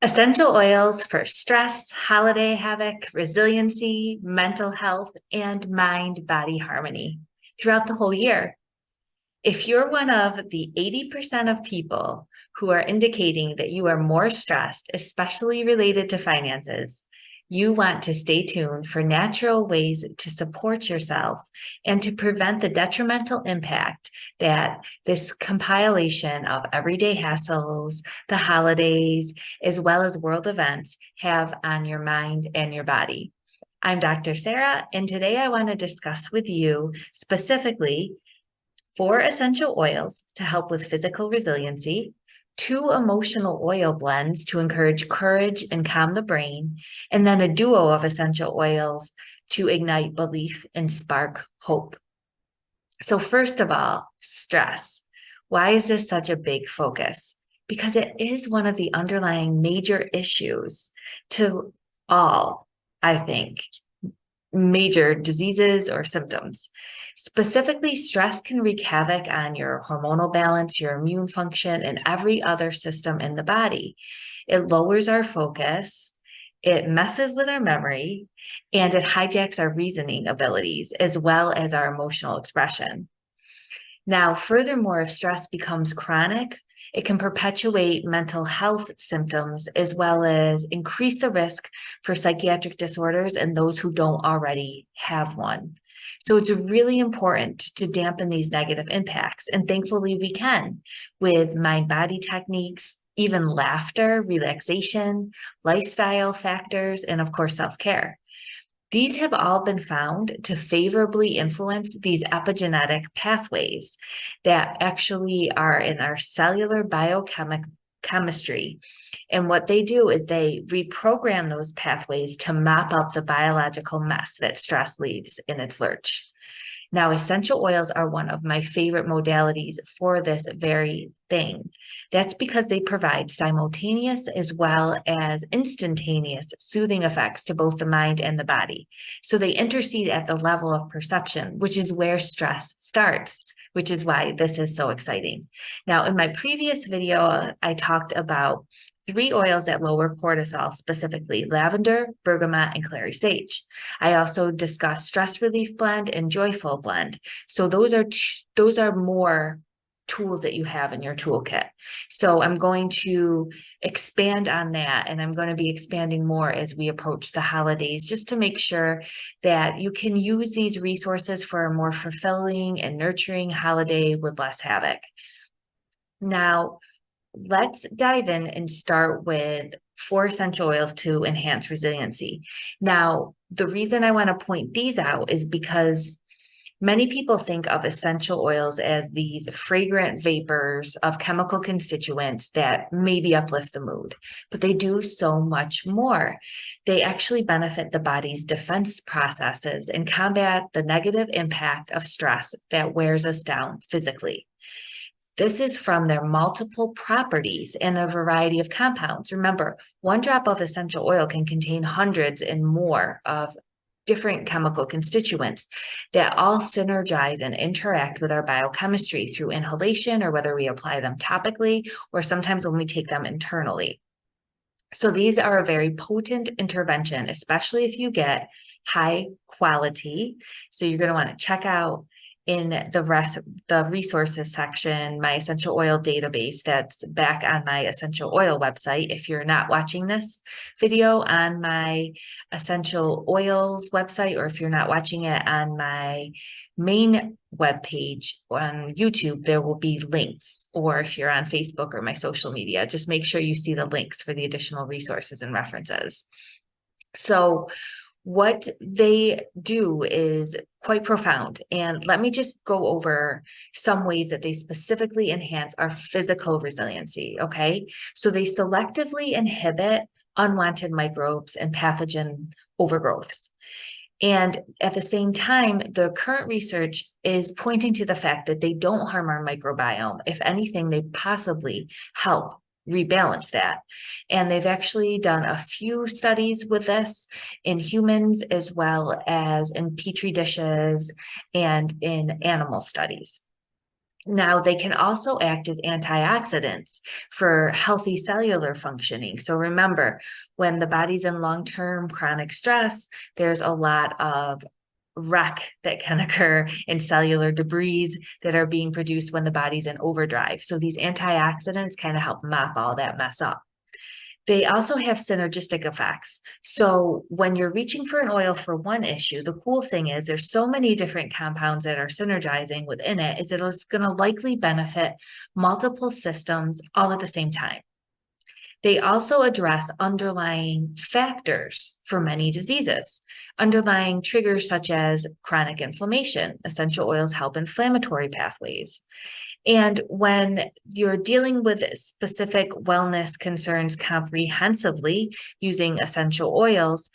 Essential oils for stress, holiday havoc, resiliency, mental health, and mind body harmony throughout the whole year. If you're one of the 80% of people who are indicating that you are more stressed, especially related to finances, you want to stay tuned for natural ways to support yourself and to prevent the detrimental impact that this compilation of everyday hassles, the holidays, as well as world events have on your mind and your body. I'm Dr. Sarah, and today I want to discuss with you specifically 4 essential oils to help with physical resiliency, 2 emotional oil blends to encourage courage and calm the brain, and then a duo of essential oils to ignite belief and spark hope. So first of all, stress. Why is this such a big focus? Because it is one of the underlying major issues to all, I think, major diseases or symptoms. Specifically, stress can wreak havoc on your hormonal balance, your immune function, and every other system in the body. It lowers our focus, it messes with our memory, and it hijacks our reasoning abilities as well as our emotional expression. Now, furthermore, if stress becomes chronic, it can perpetuate mental health symptoms as well as increase the risk for psychiatric disorders in those who don't already have one. So it's really important to dampen these negative impacts. And thankfully, we can with mind body techniques, even laughter, relaxation, lifestyle factors, and of course, self care. These have all been found to favorably influence these epigenetic pathways that actually are in our cellular biochemistry. And what they do is they reprogram those pathways to mop up the biological mess that stress leaves in its lurch. Now, essential oils are one of my favorite modalities for this very thing. That's because they provide simultaneous as well as instantaneous soothing effects to both the mind and the body. So they intercede at the level of perception, which is where stress starts, which is why this is so exciting. Now, in my previous video, I talked about 3 oils that lower cortisol, specifically lavender, bergamot, and clary sage. I also discussed stress relief blend and joyful blend. So those are more tools that you have in your toolkit. So I'm going to expand on that, and I'm going to be expanding more as we approach the holidays, just to make sure that you can use these resources for a more fulfilling and nurturing holiday with less havoc. Now, let's dive in and start with 4 essential oils to enhance resiliency. Now, the reason I want to point these out is because many people think of essential oils as these fragrant vapors of chemical constituents that maybe uplift the mood, but they do so much more. They actually benefit the body's defense processes and combat the negative impact of stress that wears us down physically. This is from their multiple properties and a variety of compounds. Remember, 1 drop of essential oil can contain hundreds and more of different chemical constituents that all synergize and interact with our biochemistry through inhalation, or whether we apply them topically, or sometimes when we take them internally. So these are a very potent intervention, especially if you get high quality. So you're going to want to check out in the resources section, my essential oil database that's back on my essential oil website. If you're not watching this video on my essential oils website, or if you're not watching it on my main webpage on YouTube, there will be links. Or if you're on Facebook or my social media, just make sure you see the links for the additional resources and references. So what they do is quite profound. And let me just go over some ways that they specifically enhance our physical resiliency, okay? So they selectively inhibit unwanted microbes and pathogen overgrowths. And at the same time, the current research is pointing to the fact that they don't harm our microbiome. If anything, they possibly help rebalance that. And they've actually done a few studies with this in humans as well as in petri dishes and in animal studies. Now, they can also act as antioxidants for healthy cellular functioning. So remember, when the body's in long-term chronic stress, there's a lot of wreck that can occur in cellular debris that are being produced when the body's in overdrive. So these antioxidants kind of help mop all that mess up. They also have synergistic effects. So when you're reaching for an oil for one issue, the cool thing is there's so many different compounds that are synergizing within it, is it's going to likely benefit multiple systems all at the same time. They also address underlying factors for many diseases. Underlying triggers such as chronic inflammation. Essential oils help inflammatory pathways. And when you're dealing with specific wellness concerns comprehensively using essential oils,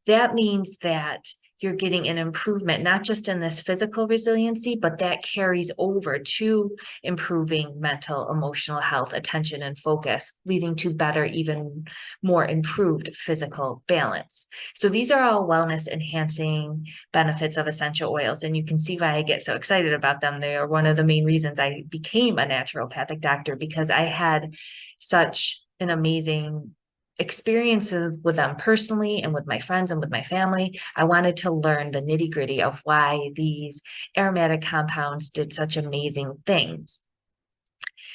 that means that you're getting an improvement, not just in this physical resiliency, but that carries over to improving mental, emotional health, attention, and focus, leading to better, even more improved physical balance. So these are all wellness enhancing benefits of essential oils. And you can see why I get so excited about them. They are one of the main reasons I became a naturopathic doctor, because I had such an amazing experiences with them personally and with my friends and with my family. I wanted to learn the nitty-gritty of why these aromatic compounds did such amazing things.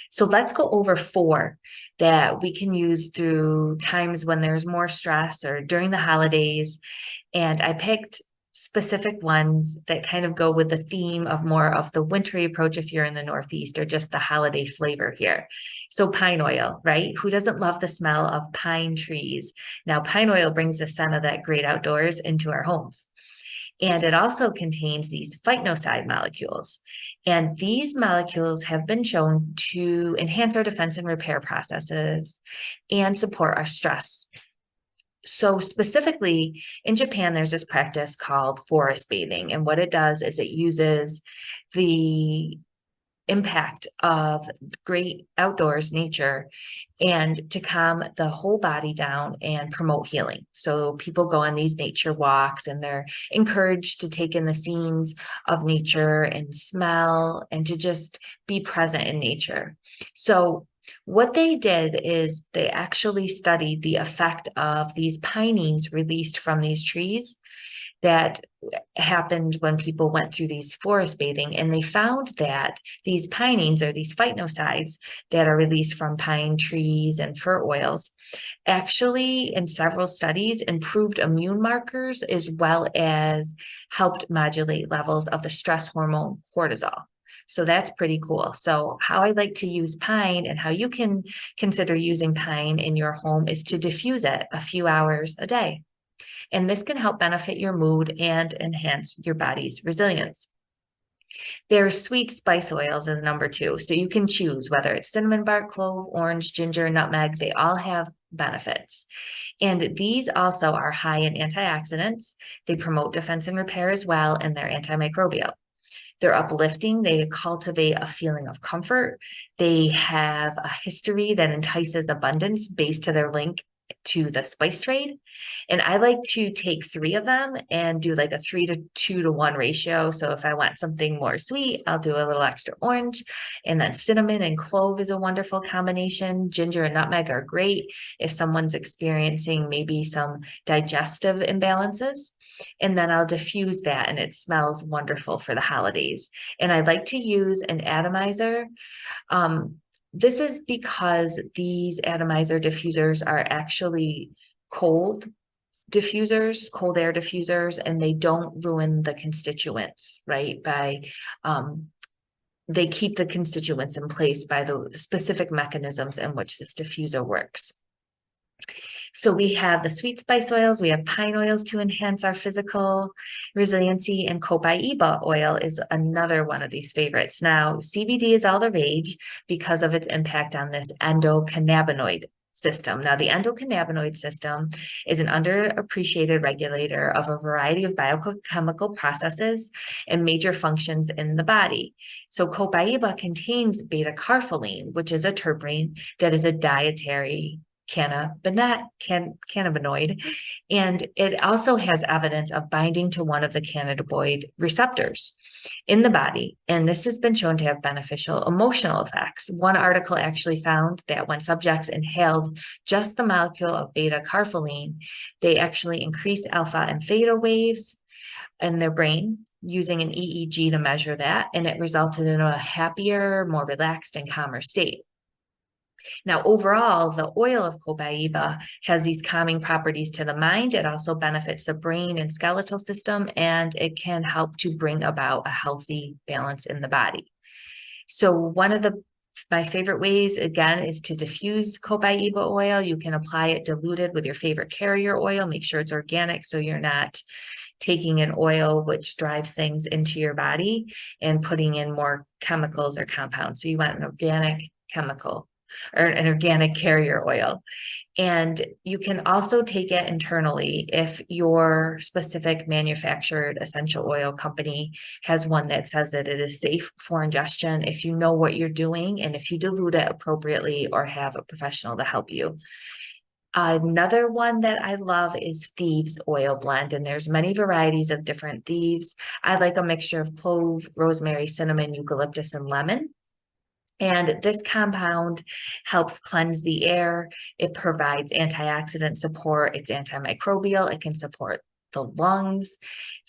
So let's go over 4 that we can use through times when there's more stress or during the holidays. And I picked specific ones that kind of go with the theme of more of the wintry approach if you're in the Northeast, or just the holiday flavor here. So pine oil, right? Who doesn't love the smell of pine trees? Now, pine oil brings the scent of that great outdoors into our homes. And it also contains these phytoncide molecules. And these molecules have been shown to enhance our defense and repair processes and support our stress. So specifically in Japan, there's this practice called forest bathing. And what it does is it uses the impact of great outdoors nature and to calm the whole body down and promote healing. So people go on these nature walks and they're encouraged to take in the scenes of nature and smell and to just be present in nature. So what they did is they actually studied the effect of these pinings released from these trees that happened when people went through these forest bathing. And they found that these pinings, or these phytonocides that are released from pine trees and fir oils, actually in several studies improved immune markers as well as helped modulate levels of the stress hormone cortisol. So that's pretty cool. So how I like to use pine and how you can consider using pine in your home is to diffuse it a few hours a day. And this can help benefit your mood and enhance your body's resilience. There's sweet spice oils as number 2. So you can choose whether it's cinnamon bark, clove, orange, ginger, nutmeg. They all have benefits. And these also are high in antioxidants. They promote defense and repair as well, and they're antimicrobial. They're uplifting. They cultivate a feeling of comfort. They have a history that entices abundance based to their link to the spice trade. And I like to take 3 of them and do like a 3 to 2 to 1 ratio. So if I want something more sweet, I'll do a little extra orange. And then cinnamon and clove is a wonderful combination. Ginger and nutmeg are great if someone's experiencing maybe some digestive imbalances. And then I'll diffuse that and it smells wonderful for the holidays. And I like to use an atomizer. This is because these atomizer diffusers are actually cold diffusers, cold air diffusers, and they don't ruin the constituents, right? They keep the constituents in place by the specific mechanisms in which this diffuser works. So we have the sweet spice oils, we have pine oils to enhance our physical resiliency, and copaiba oil is another one of these favorites. Now, CBD is all the rage because of its impact on this endocannabinoid system. Now, the endocannabinoid system is an underappreciated regulator of a variety of biochemical processes and major functions in the body. So copaiba contains beta-carpholine, which is a terpene that is a dietary cannabinoid, and it also has evidence of binding to one of the cannabinoid receptors. in the body. And this has been shown to have beneficial emotional effects. One article actually found that when subjects inhaled just the molecule of beta carpholine, they actually increased alpha and theta waves in their brain using an EEG to measure that. And it resulted in a happier, more relaxed, and calmer state. Now, overall, the oil of copaiba has these calming properties to the mind. It also benefits the brain and skeletal system, and it can help to bring about a healthy balance in the body. So one of my favorite ways, again, is to diffuse copaiba oil. You can apply it diluted with your favorite carrier oil. Make sure it's organic so you're not taking an oil which drives things into your body and putting in more chemicals or compounds. So you want an organic chemical or an organic carrier oil. And you can also take it internally if your specific manufactured essential oil company has one that says that it is safe for ingestion, if you know what you're doing and if you dilute it appropriately or have a professional to help you. Another one that I love is thieves oil blend, and there's many varieties of different thieves. I like a mixture of clove, rosemary, cinnamon, eucalyptus, and lemon. And this compound helps cleanse the air. It provides antioxidant support. It's antimicrobial. It can support the lungs.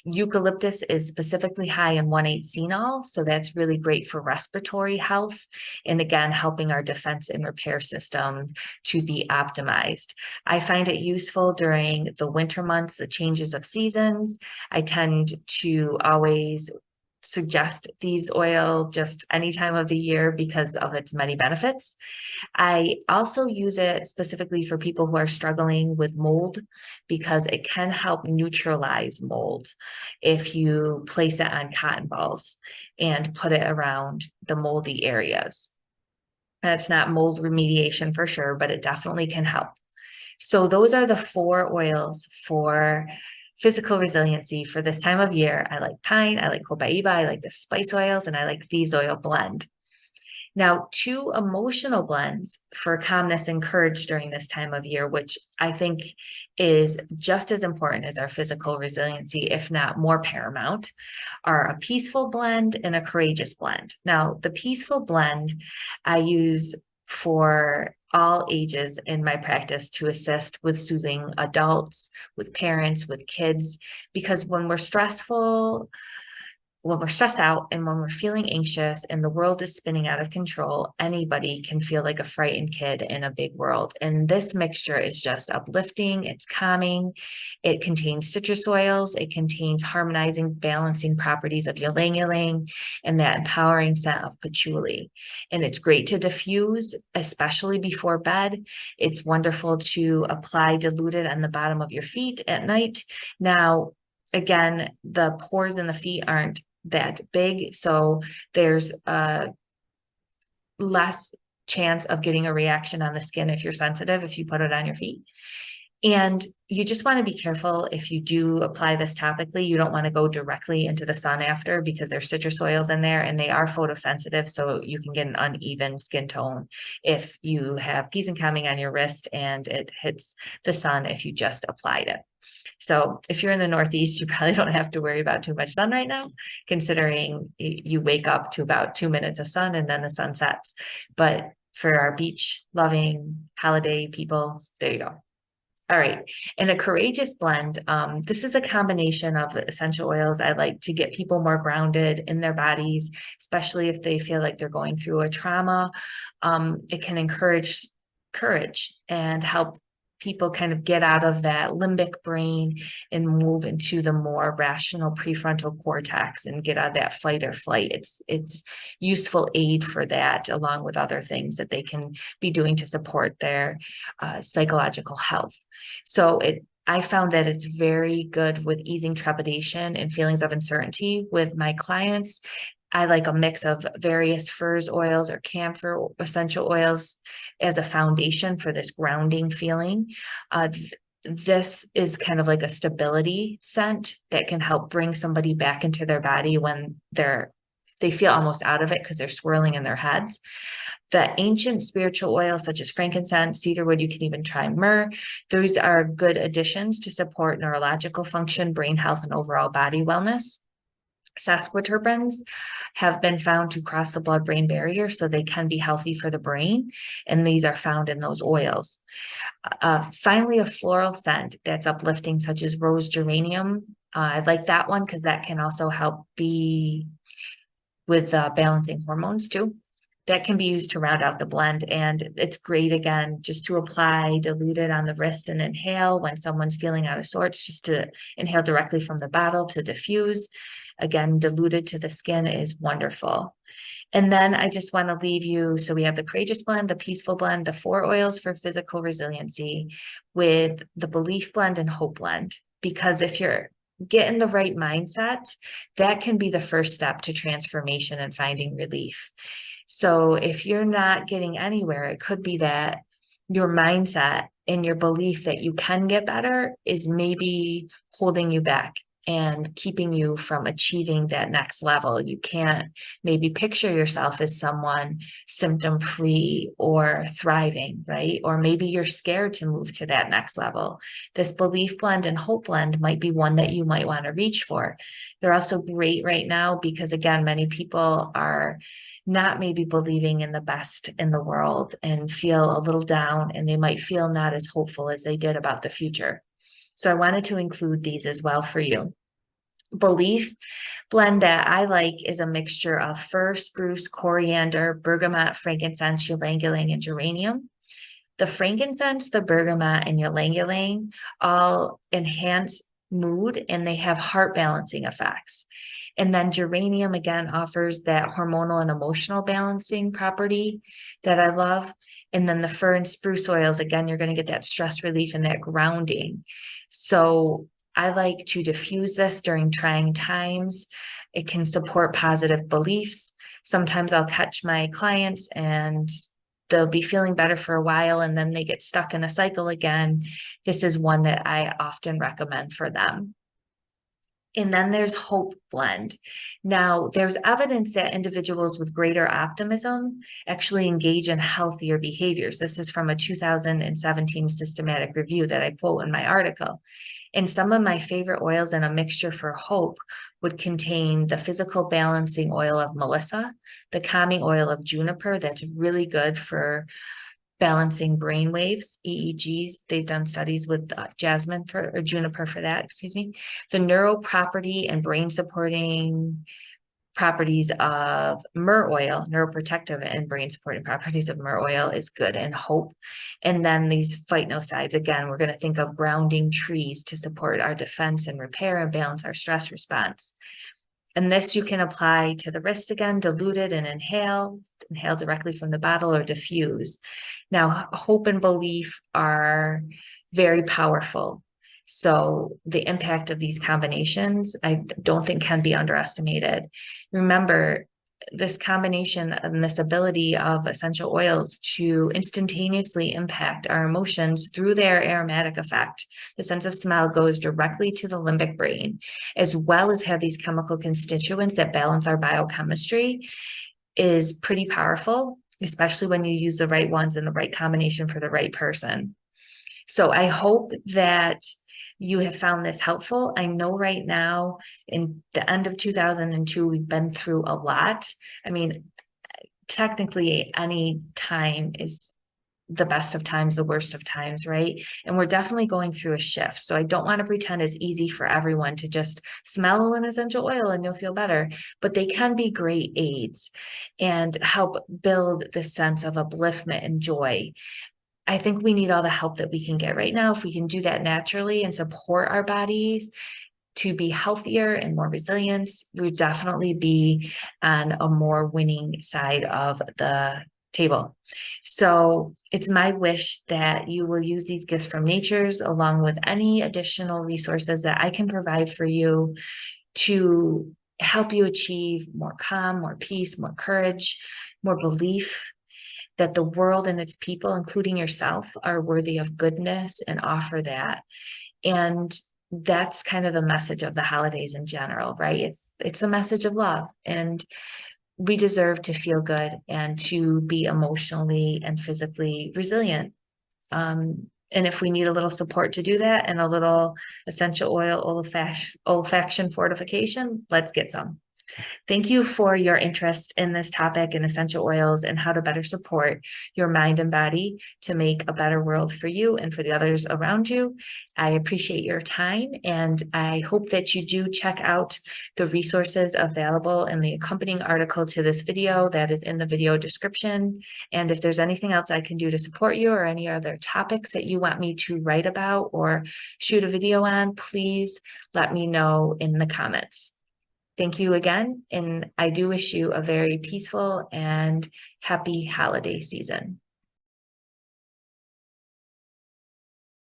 Eucalyptus is specifically high in 1,8-cenol, so that's really great for respiratory health. And again, helping our defense and repair system to be optimized. I find it useful during the winter months, the changes of seasons. I tend to always suggest thieves oil just any time of the year because of its many benefits. I also use it specifically for people who are struggling with mold because it can help neutralize mold if you place it on cotton balls and put it around the moldy areas. That's not mold remediation for sure, but it definitely can help. So those are the 4 oils for physical resiliency for this time of year. I like pine, I like copaiba, I like the spice oils, and I like thieves oil blend. Now, 2 emotional blends for calmness and courage during this time of year, which I think is just as important as our physical resiliency, if not more paramount, are a peaceful blend and a courageous blend. Now, the peaceful blend I use for all ages in my practice to assist with soothing adults, with parents, with kids, because when we're stressed out and when we're feeling anxious and the world is spinning out of control, anybody can feel like a frightened kid in a big world. And this mixture is just uplifting, it's calming, it contains citrus oils, it contains harmonizing, balancing properties of ylang ylang and that empowering scent of patchouli. And it's great to diffuse, especially before bed. It's wonderful to apply diluted on the bottom of your feet at night. Now, again, the pores in the feet aren't that big, so there's less chance of getting a reaction on the skin if you're sensitive, if you put it on your feet. And you just want to be careful if you do apply this topically. You don't want to go directly into the sun after because there's citrus oils in there and they are photosensitive, so you can get an uneven skin tone if you have peas and calming on your wrist and it hits the sun if you just applied it. So if you're in the Northeast, you probably don't have to worry about too much sun right now, considering you wake up to about 2 minutes of sun and then the sun sets. But for our beach loving holiday people, there you go. All right. And a courageous blend. This is a combination of essential oils. I like to get people more grounded in their bodies, especially if they feel like they're going through a trauma. It can encourage courage and help people kind of get out of that limbic brain and move into the more rational prefrontal cortex and get out of that fight or flight. It's useful aid for that, along with other things that they can be doing to support their psychological health. So I found that it's very good with easing trepidation and feelings of uncertainty with my clients. I like a mix of various furs oils or camphor essential oils as a foundation for this grounding feeling. This is kind of like a stability scent that can help bring somebody back into their body when they feel almost out of it because they're swirling in their heads. The ancient spiritual oils such as frankincense, cedarwood, you can even try myrrh. Those are good additions to support neurological function, brain health, and overall body wellness. Sesquiterpenes have been found to cross the blood-brain barrier, so they can be healthy for the brain, and these are found in those oils. Finally, a floral scent that's uplifting, such as rose geranium. I like that one because that can also help be with balancing hormones too. That can be used to round out the blend, and it's great again just to apply, dilute it on the wrist and inhale when someone's feeling out of sorts, just to inhale directly from the bottle to diffuse. Again, diluted to the skin is wonderful. And then I just want to leave you, so we have the courageous blend, the peaceful blend, the 4 oils for physical resiliency, with the belief blend and hope blend. Because if you're getting the right mindset, that can be the first step to transformation and finding relief. So if you're not getting anywhere, it could be that your mindset and your belief that you can get better is maybe holding you back and keeping you from achieving that next level. You can't maybe picture yourself as someone symptom-free or thriving, right? Or maybe you're scared to move to that next level. This belief blend and hope blend might be one that you might want to reach for. They're also great right now because, again, many people are not maybe believing in the best in the world and feel a little down, and they might feel not as hopeful as they did about the future. So I wanted to include these as well for you. Belief blend that I like is a mixture of fir, spruce, coriander, bergamot, frankincense, ylang ylang, and geranium. The frankincense, the bergamot, and ylang ylang all enhance mood, and they have heart balancing effects. And then geranium again offers that hormonal and emotional balancing property that I love. And then the fir and spruce oils, again, you're going to get that stress relief and that grounding. So I like to diffuse this during trying times. It can support positive beliefs. Sometimes I'll catch my clients and they'll be feeling better for a while and then they get stuck in a cycle again. This is one that I often recommend for them. And then there's hope blend. Now, there's evidence that individuals with greater optimism actually engage in healthier behaviors. This is from a 2017 systematic review that I quote in my article. And some of my favorite oils in a mixture for hope would contain the physical balancing oil of Melissa, the calming oil of juniper, that's really good for balancing brain waves, EEGs. They've done studies with jasmine or juniper for that, excuse me. The neuro property and brain supporting properties of myrrh oil, neuroprotective and brain supporting properties of myrrh oil is good, and hope. And then these phytonosides, again, we're going to think of grounding trees to support our defense and repair and balance our stress response. And this you can apply to the wrist again, dilute it and inhale directly from the bottle or diffuse. Now, hope and belief are very powerful. So the impact of these combinations, I don't think can be underestimated. Remember, this combination and this ability of essential oils to instantaneously impact our emotions through their aromatic effect. The sense of smell goes directly to the limbic brain, as well as have these chemical constituents that balance our biochemistry, is pretty powerful, especially when you use the right ones in the right combination for the right person. So I hope that you have found this helpful. I know right now in the end of 2002, we've been through a lot. I mean, technically any time is the best of times, the worst of times, right? And we're definitely going through a shift. So I don't want to pretend it's easy for everyone to just smell an essential oil and you'll feel better, but they can be great aids and help build this sense of upliftment and joy. I think we need all the help that we can get right now. If we can do that naturally and support our bodies to be healthier and more resilient, we'd definitely be on a more winning side of the table. So it's my wish that you will use these gifts from natures along with any additional resources that I can provide for you to help you achieve more calm, more peace, more courage, more belief that the world and its people, including yourself, are worthy of goodness and offer that. And that's kind of the message of the holidays in general, right? It's the message of love, and we deserve to feel good and to be emotionally and physically resilient. And if we need a little support to do that and a little essential oil olfaction fortification, let's get some. Thank you for your interest in this topic and essential oils and how to better support your mind and body to make a better world for you and for the others around you. I appreciate your time, and I hope that you do check out the resources available in the accompanying article to this video that is in the video description. And if there's anything else I can do to support you or any other topics that you want me to write about or shoot a video on, please let me know in the comments. Thank you again, and I do wish you a very peaceful and happy holiday season.